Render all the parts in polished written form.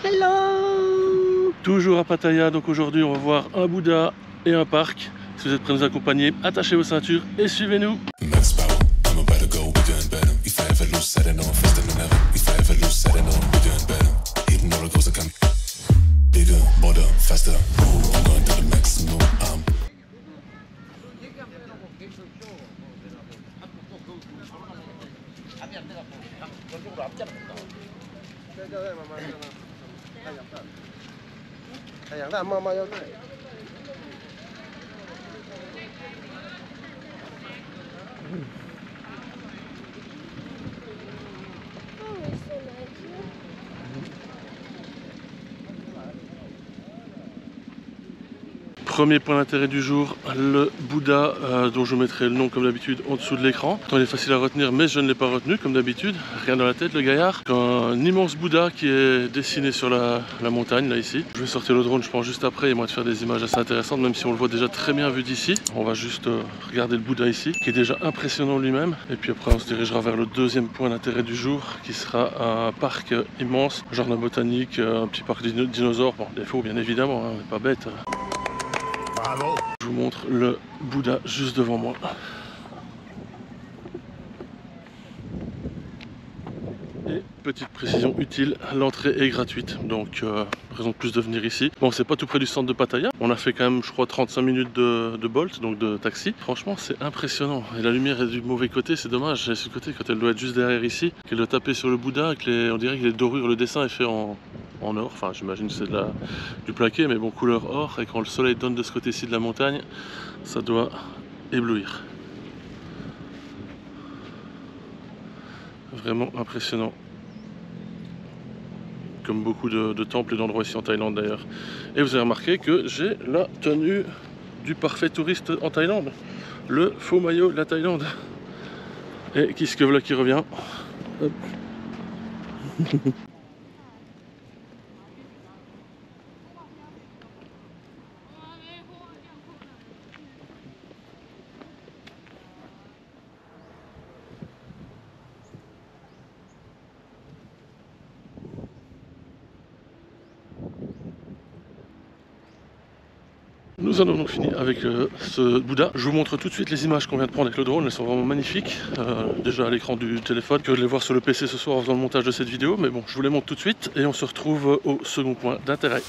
Hello! Toujours à Pattaya, donc aujourd'hui on va voir un Bouddha et un parc. Si vous êtes prêts à nous accompagner, attachez vos ceintures et suivez-nous. Premier point d'intérêt du jour, le Bouddha dont je mettrai le nom comme d'habitude en dessous de l'écran. Il est facile à retenir mais je ne l'ai pas retenu comme d'habitude, rien dans la tête le gaillard. Un immense Bouddha qui est dessiné sur la montagne là ici. Je vais sortir le drone je pense juste après et moi de faire des images assez intéressantes même si on le voit déjà très bien vu d'ici. On va juste regarder le Bouddha ici qui est déjà impressionnant lui-même et puis après on se dirigera vers le deuxième point d'intérêt du jour qui sera un parc immense, jardin botanique, un petit parc de dinosaures, bon des faux bien évidemment, hein, on n'est pas bête. Bravo. Je vous montre le Bouddha juste devant moi. Et petite précision utile, l'entrée est gratuite, donc raison de plus de venir ici. Bon, c'est pas tout près du centre de Pattaya, on a fait quand même je crois 35 minutes de Bolt, donc de taxi. Franchement c'est impressionnant, et la lumière est du mauvais côté, c'est dommage, c'est ce côté quand elle doit être juste derrière ici, qu'elle doit taper sur le Bouddha, on dirait que les dorures, le dessin est fait en or, enfin j'imagine que c'est du plaqué, mais bon couleur or, et quand le soleil donne de ce côté-ci de la montagne, ça doit éblouir. Vraiment impressionnant. Comme beaucoup de temples et d'endroits ici en Thaïlande d'ailleurs. Et vous avez remarqué que j'ai la tenue du parfait touriste en Thaïlande. Le faux maillot de la Thaïlande. Et qu'est-ce que voilà qui revient. Hop. Nous en avons fini avec ce Bouddha. Je vous montre tout de suite les images qu'on vient de prendre avec le drone, elles sont vraiment magnifiques. Déjà à l'écran du téléphone, que je vais les voir sur le PC ce soir en faisant le montage de cette vidéo. Mais bon, je vous les montre tout de suite et on se retrouve au second point d'intérêt.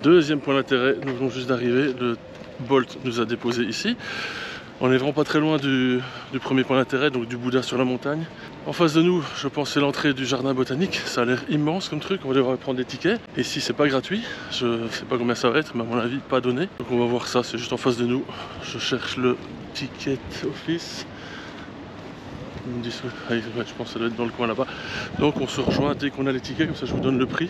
Deuxième point d'intérêt, nous venons juste d'arriver, le Bolt nous a déposé ici. On est vraiment pas très loin du premier point d'intérêt, donc du Bouddha sur la montagne. En face de nous, je pense c'est l'entrée du jardin botanique. Ça a l'air immense comme truc, on va devoir prendre des tickets. Ici c'est pas gratuit, je sais pas combien ça va être, mais à mon avis pas donné. Donc on va voir ça, c'est juste en face de nous. Je cherche le ticket office. Ils me disent, je pense que ça doit être dans le coin là-bas. Donc on se rejoint dès qu'on a les tickets, comme ça je vous donne le prix.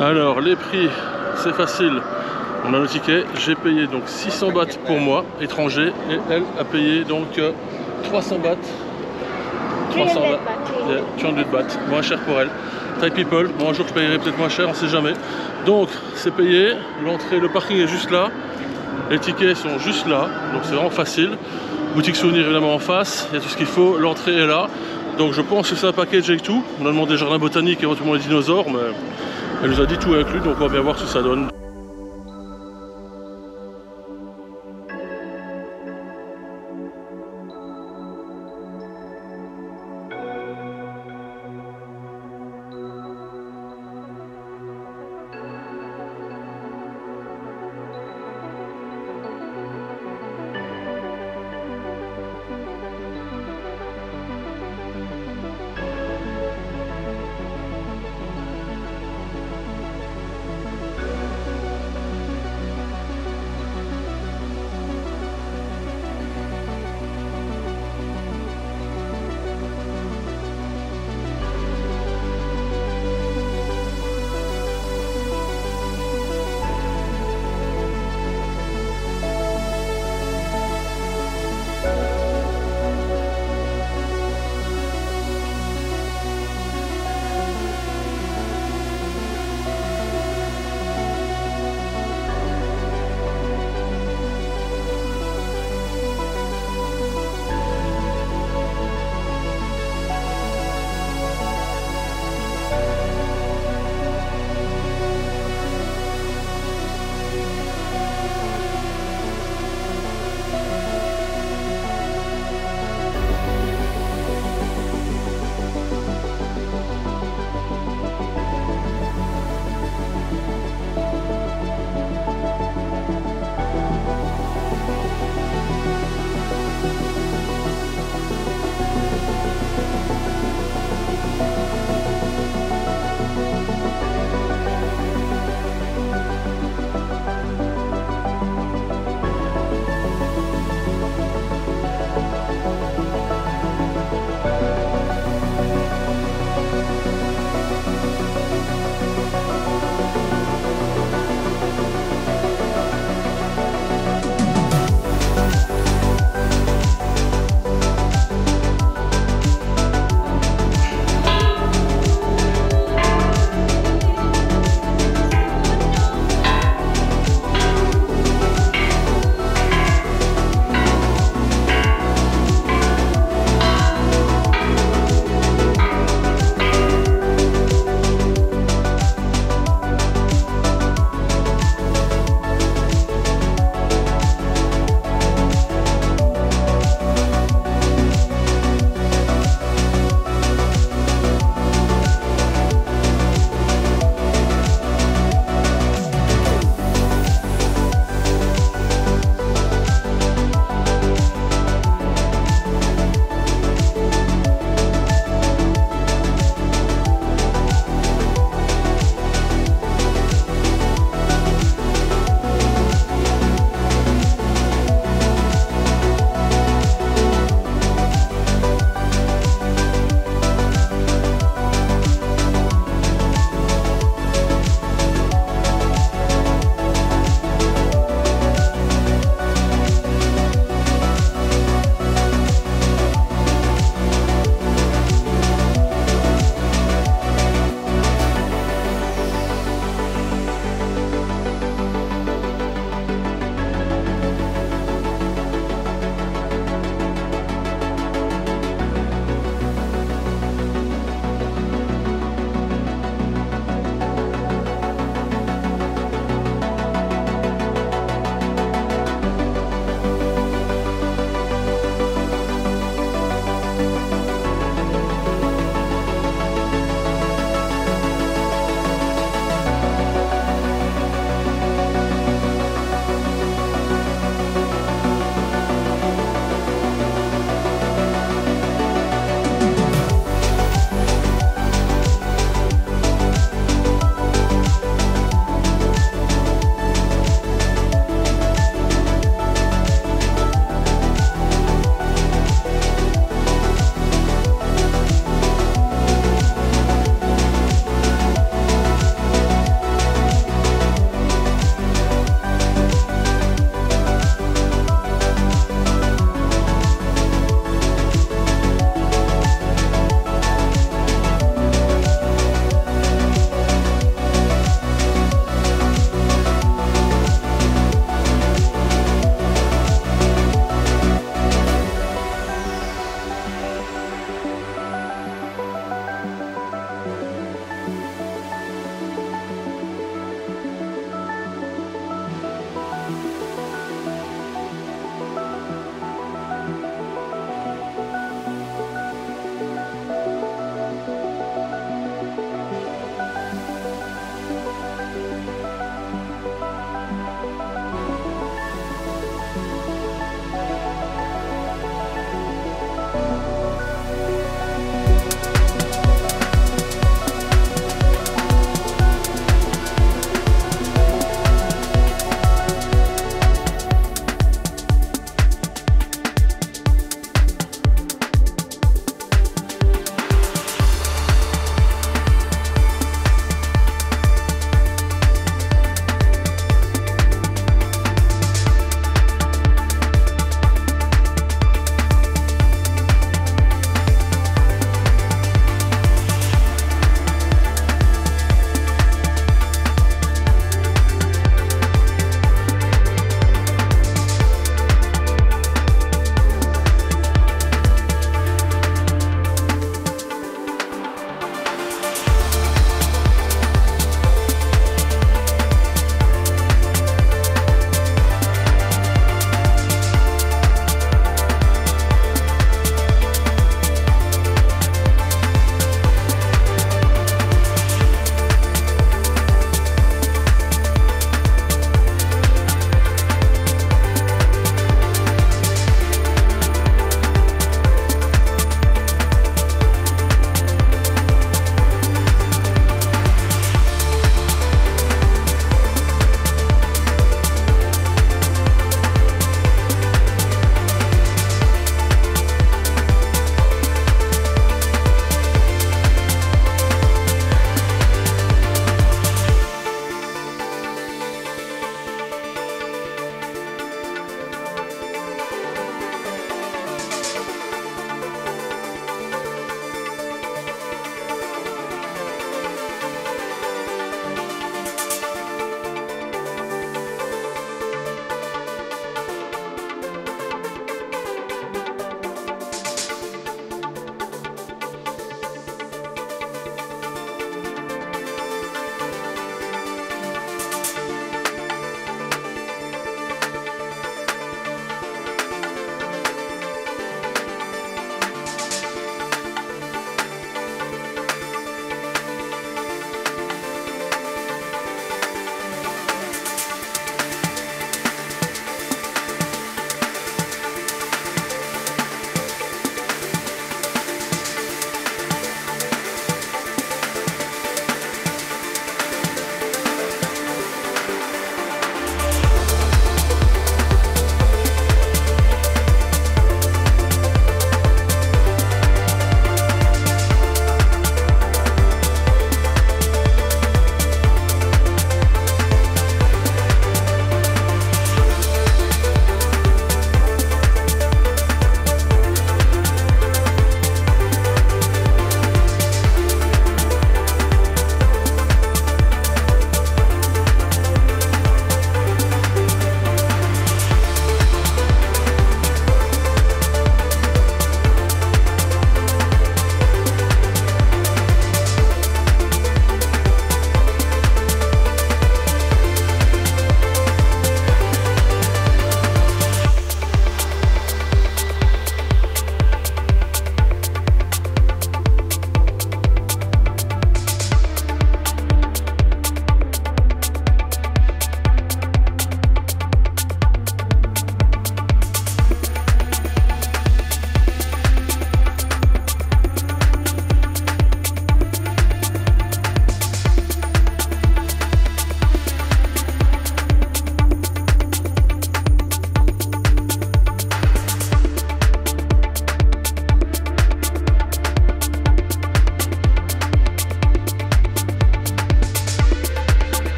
Alors les prix, c'est facile. On a le ticket, j'ai payé donc 600 bahts pour moi, étranger, et elle a payé donc 300 bahts. 300 bahts. 200 bahts, moins cher pour elle. Thai people, bon un jour je payerai peut-être moins cher, on sait jamais. Donc c'est payé, l'entrée, le parking est juste là, les tickets sont juste là, donc c'est vraiment facile. Boutique souvenir évidemment en face, il y a tout ce qu'il faut, l'entrée est là. Donc je pense que c'est un package avec tout. On a demandé jardin botanique et éventuellement les dinosaures, mais elle nous a dit tout inclus, donc on va bien voir ce que ça donne.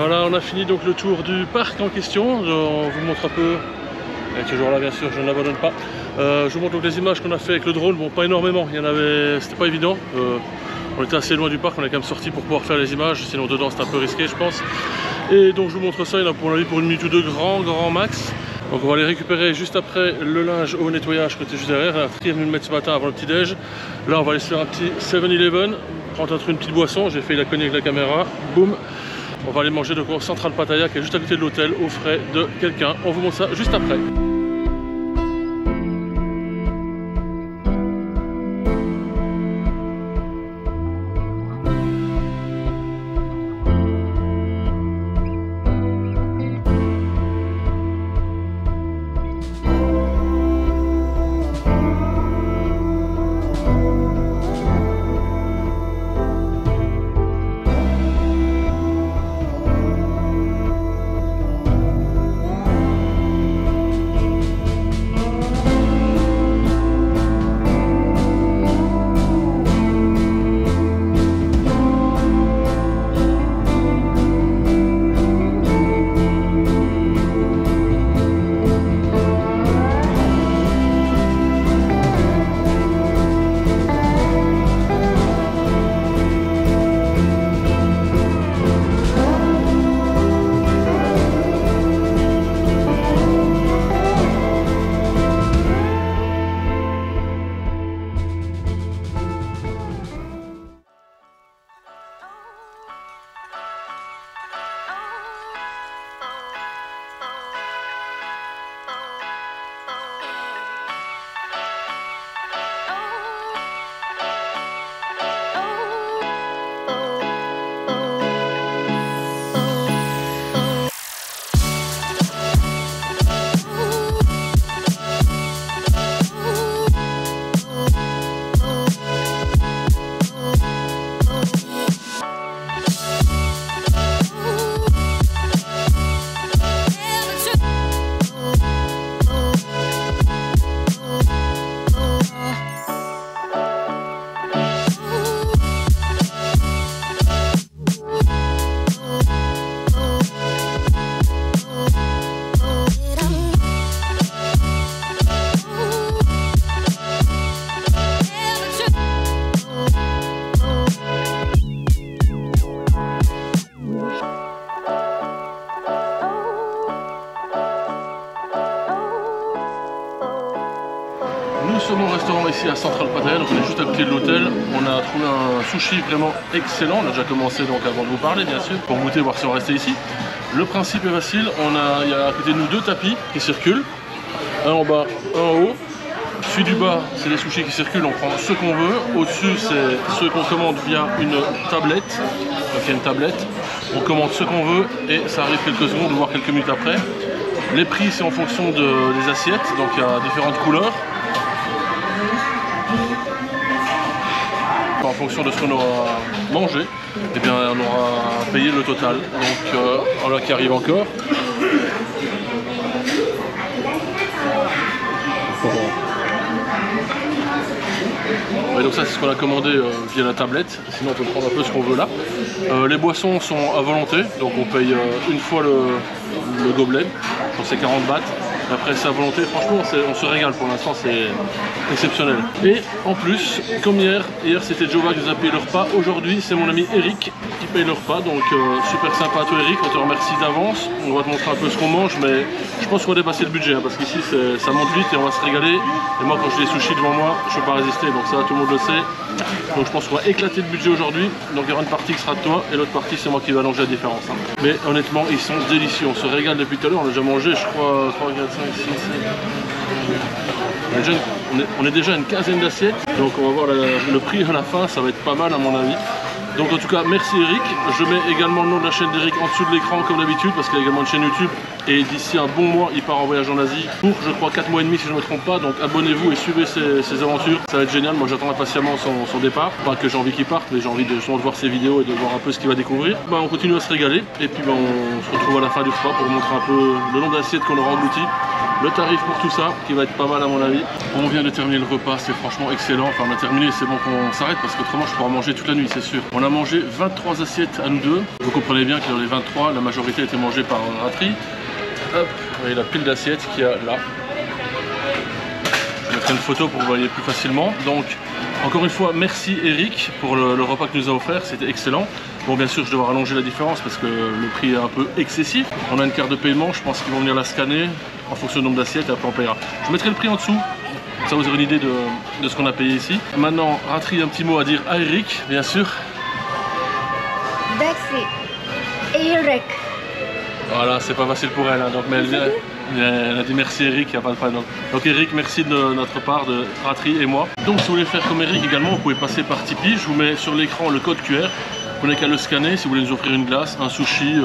Voilà, on a fini donc le tour du parc en question. On vous montre un peu, et toujours là bien sûr, je ne l'abandonne pas. Je vous montre donc les images qu'on a fait avec le drone. Bon, pas énormément, il y en avait, c'était pas évident. On était assez loin du parc, on est quand même sorti pour pouvoir faire les images, sinon dedans c'était un peu risqué je pense. Et donc je vous montre ça, il y en a pour mon avis pour une minute ou deux grand max. Donc on va les récupérer juste après le linge au nettoyage côté juste derrière. La tri est venue le mettre ce matin avant le petit déj. Là on va aller se faire un petit 7-Eleven, prendre une petite boisson, j'ai failli la cogner avec la caméra, boum. On va aller manger donc au Central Pattaya qui est juste à côté de l'hôtel aux frais de quelqu'un. On vous montre ça juste après. Nous sommes au restaurant ici à Central Pattaya, donc on est juste à côté de l'hôtel. On a trouvé un sushi vraiment excellent. On a déjà commencé donc avant de vous parler bien sûr, pour goûter, voir si on restait ici. Le principe est facile, il y a à côté de nous deux tapis qui circulent. Un en bas, un en haut. Celui du bas, c'est les sushis qui circulent, on prend ce qu'on veut. Au-dessus, c'est ceux qu'on commande via une tablette. Donc il y a une tablette, on commande ce qu'on veut et ça arrive quelques secondes, voire quelques minutes après. Les prix, c'est en fonction des assiettes, donc il y a différentes couleurs. En fonction de ce qu'on aura mangé, eh bien, on aura payé le total. Donc voilà qui arrive encore. Et donc ça c'est ce qu'on a commandé via la tablette, sinon on peut prendre un peu ce qu'on veut là. Les boissons sont à volonté, donc on paye une fois le gobelet, je pense que c'est 40 bahts. Après c'est à volonté, franchement on se régale pour l'instant, c'est exceptionnel. Et en plus, comme hier c'était Jova qui nous a payé le repas, aujourd'hui c'est mon ami Eric qui paye le repas, donc super sympa à toi Eric, on te remercie d'avance. On va te montrer un peu ce qu'on mange, mais je pense qu'on va dépasser le budget, hein, parce qu'ici ça monte vite et on va se régaler. Et moi quand j'ai les sushis devant moi, je ne peux pas résister, donc ça tout le monde le sait. Donc je pense qu'on va éclater le budget aujourd'hui, donc il y aura une partie qui sera de toi et l'autre partie c'est moi qui vais allonger la différence. Hein. Mais honnêtement ils sont délicieux, on se régale depuis tout à l'heure, on a déjà mangé je crois 3, 4, 5, 6, 7... On est déjà à une quinzaine d'assiettes, donc on va voir le prix à la fin, ça va être pas mal à mon avis. Donc en tout cas merci Eric, je mets également le nom de la chaîne d'Eric en dessous de l'écran comme d'habitude parce qu'il y a également une chaîne YouTube et d'ici un bon mois il part en voyage en Asie pour je crois 4 mois et demi si je ne me trompe pas, donc abonnez-vous et suivez ses aventures, ça va être génial. Moi j'attends impatiemment son départ, pas que j'ai envie qu'il parte mais j'ai envie de voir ses vidéos et de voir un peu ce qu'il va découvrir. On continue à se régaler et puis on se retrouve à la fin du repas pour vous montrer un peu le nombre d'assiettes qu'on aura englouti. le tarif pour tout ça qui va être pas mal à mon avis. On vient de terminer le repas, c'est franchement excellent. Enfin on a terminé, c'est bon qu'on s'arrête parce qu'autrement je pourrais en manger toute la nuit, c'est sûr. On a mangé 23 assiettes à nous deux. Vous comprenez bien que dans les 23, la majorité a été mangée par Ratri. Hop, vous voyez la pile d'assiettes qu'il y a là. Je mettrai une photo pour que vous voyez plus facilement. Donc encore une fois, merci Eric pour le repas que nous a offert, c'était excellent. Bon, bien sûr, je vais devoir allonger la différence parce que le prix est un peu excessif. On a une carte de paiement, je pense qu'ils vont venir la scanner en fonction du nombre d'assiettes et après on paiera. Je mettrai le prix en dessous, comme ça vous aurez une idée de ce qu'on a payé ici. Maintenant, Ratri, un petit mot à dire à Eric, bien sûr. Merci Eric. Voilà, c'est pas facile pour elle, hein, donc, mais elle a dit merci Eric, il n'y a pas de problème. Donc Eric, merci de notre part, de Ratri et moi. Donc si vous voulez faire comme Eric également, vous pouvez passer par Tipeee. Je vous mets sur l'écran le code QR. Vous n'avez qu'à le scanner si vous voulez nous offrir une glace, un sushi,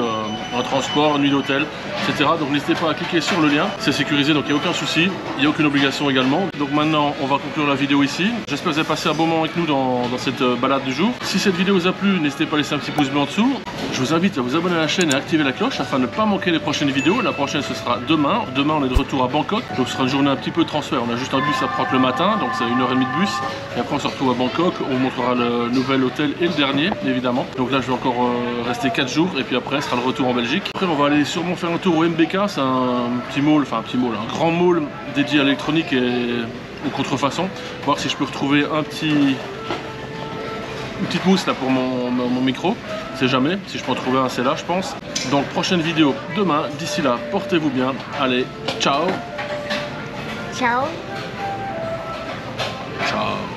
un transport, une nuit d'hôtel, etc. Donc n'hésitez pas à cliquer sur le lien, c'est sécurisé donc il n'y a aucun souci, il n'y a aucune obligation également. Donc maintenant on va conclure la vidéo ici. J'espère que vous avez passé un bon moment avec nous dans cette balade du jour. Si cette vidéo vous a plu, n'hésitez pas à laisser un petit pouce bleu en dessous. Je vous invite à vous abonner à la chaîne et à activer la cloche afin de ne pas manquer les prochaines vidéos. La prochaine ce sera demain. Demain on est de retour à Bangkok, donc ce sera une journée un petit peu de transfert. On a juste un bus à prendre le matin, donc c'est 1h30 de bus. Et après on se retrouve à Bangkok, on vous montrera le nouvel hôtel et le dernier évidemment. Donc là je vais encore rester 4 jours et puis après ce sera le retour en Belgique. Après on va aller sûrement faire un tour au MBK, c'est un petit mall, un grand mall dédié à l'électronique et aux contrefaçons. Voir si je peux retrouver une petite mousse là pour mon micro. C'est jamais, si je peux en trouver un c'est là je pense. Donc prochaine vidéo demain, d'ici là portez-vous bien, allez ciao. Ciao. Ciao.